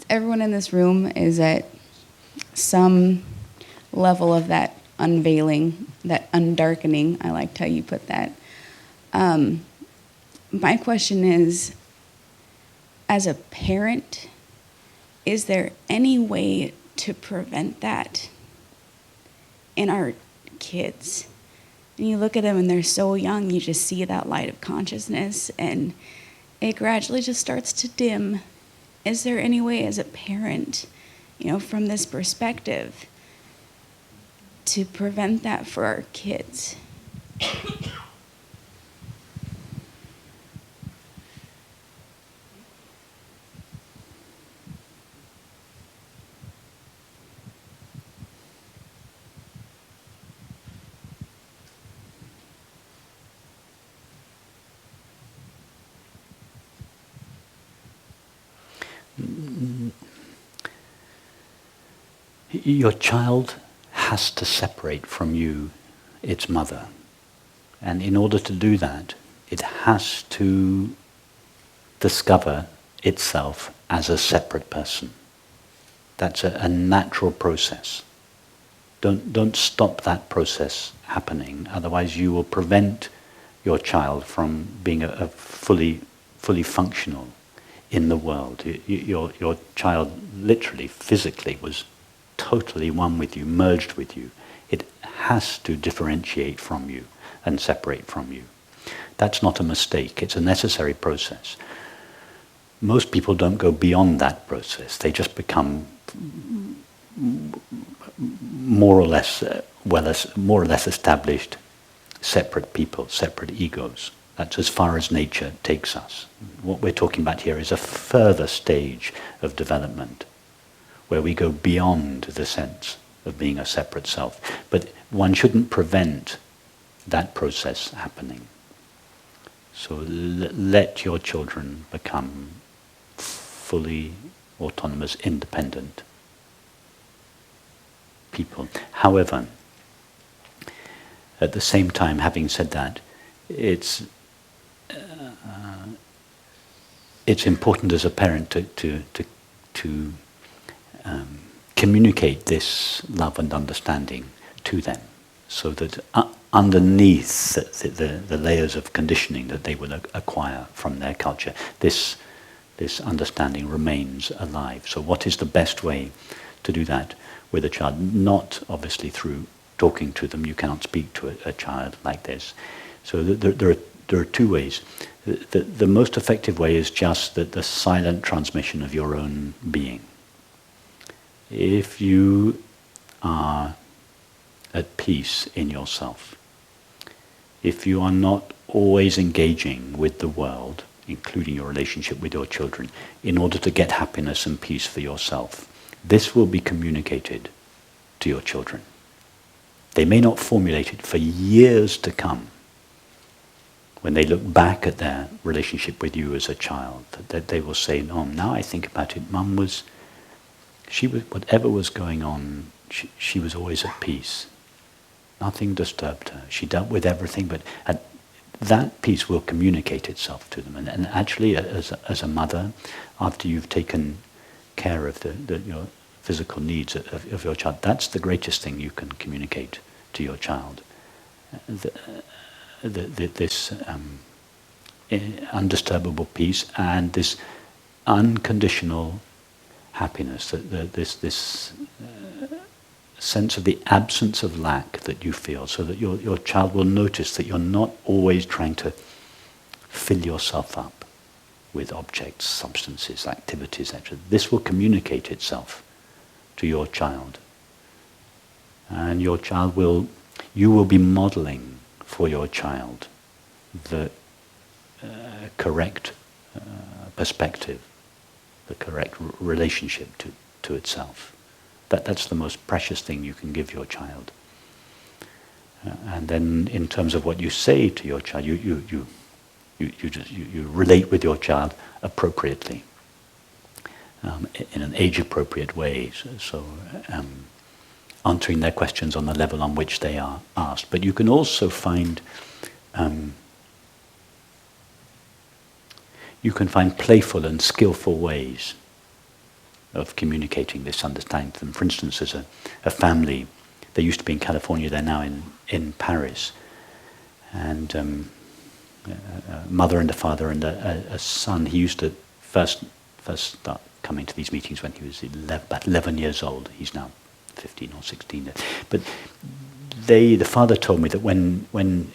everyone in this room is at some level of that unveiling, that undarkening. I liked how you put that. My question is, as a parent, is there any way to prevent that in our kids? And you look at them and they're so young, you just see that light of consciousness and it gradually just starts to dim. Is there any way as a parent, from this perspective, to prevent that for our kids? Your child has to separate from you, its mother. And in order to do that, it has to discover itself as a separate person. That's a natural process. Don't stop that process happening, otherwise you will prevent your child from being a fully functional in the world. Your child literally, physically was totally one with you, merged with you. It has to differentiate from you and separate from you. That's not a mistake, it's a necessary process. Most people don't go beyond that process. They just become more or less established separate people, separate egos. That's as far as nature takes us. What we're talking about here is a further stage of development, where we go beyond the sense of being a separate self. But one shouldn't prevent that process happening. So let your children become fully autonomous, independent people. However, at the same time, having said that, it's important as a parent to communicate this love and understanding to them, so that underneath the layers of conditioning that they will acquire from their culture, this understanding remains alive. So what is the best way to do that with a child? Not obviously through talking to them. You cannot speak to a child like this. So there are two ways. The most effective way is just the silent transmission of your own being. If you are at peace in yourself, if you are not always engaging with the world, including your relationship with your children, in order to get happiness and peace for yourself, this will be communicated to your children. They may not formulate it for years to come. When they look back at their relationship with you as a child, that they will say, "No, now I think about it, Mum was whatever was going on, she was always at peace. Nothing disturbed her. She dealt with everything, but that peace will communicate itself to them." And actually, as a mother, after you've taken care of your physical needs of your child, that's the greatest thing you can communicate to your child. This undisturbable peace and this unconditional happiness, this sense of the absence of lack that you feel, so that your child will notice that you're not always trying to fill yourself up with objects, substances, activities, etc. This will communicate itself to your child. And you will be modeling for your child the correct perspective, the correct relationship to itself. That's the most precious thing you can give your child. And then, in terms of what you say to your child, you relate with your child appropriately, in an age-appropriate way. So answering their questions on the level on which they are asked. But you can also find playful and skillful ways of communicating this understanding to them. For instance, there's a family, they used to be in California, they're now in Paris, and a mother and a father and a son. He used to first start coming to these meetings when he was about 11 years old. He's now 15 or 16. But the father told me that when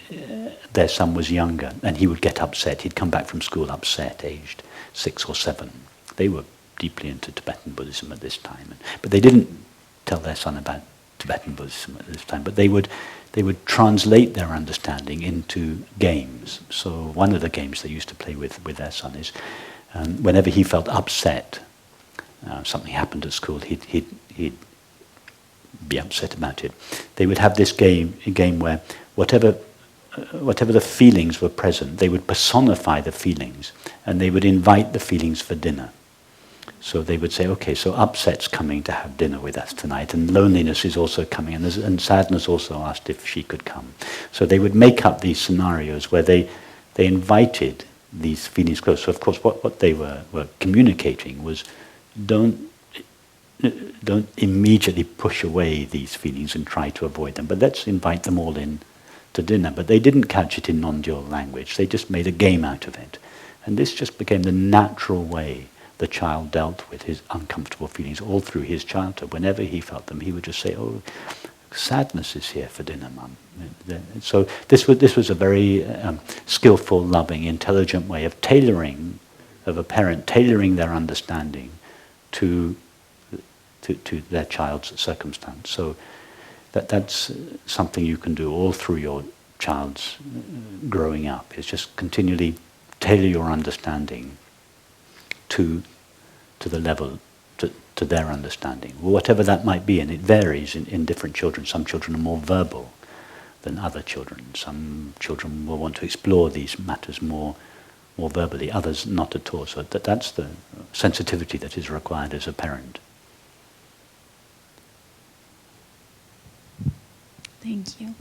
their son was younger and he would get upset, he'd come back from school upset, aged 6 or 7. They were deeply into Tibetan Buddhism at this time, but they didn't tell their son about Tibetan Buddhism at this time. But they would translate their understanding into games. So one of the games they used to play with their son is whenever he felt upset, something happened at school, he'd be upset about it. They would have this a game where whatever the feelings were present, they would personify the feelings, and they would invite the feelings for dinner. So they would say, okay, so upset's coming to have dinner with us tonight, and loneliness is also coming, and sadness also asked if she could come. So they would make up these scenarios where they invited these feelings close. So of course what they were communicating was, don't immediately push away these feelings and try to avoid them, but let's invite them all in to dinner. But they didn't couch it in non-dual language, they just made a game out of it. And this just became the natural way the child dealt with his uncomfortable feelings all through his childhood. Whenever he felt them, he would just say, oh, sadness is here for dinner, Mum. So this was a very skillful, loving, intelligent way of a parent tailoring their understanding to their child's circumstance. So that's something you can do all through your child's growing up, is just continually tailor your understanding to the level, to their understanding, whatever that might be. And it varies in different children. Some children are more verbal than other children. Some children will want to explore these matters more verbally, others not at all. So that's the sensitivity that is required as a parent. Thank you.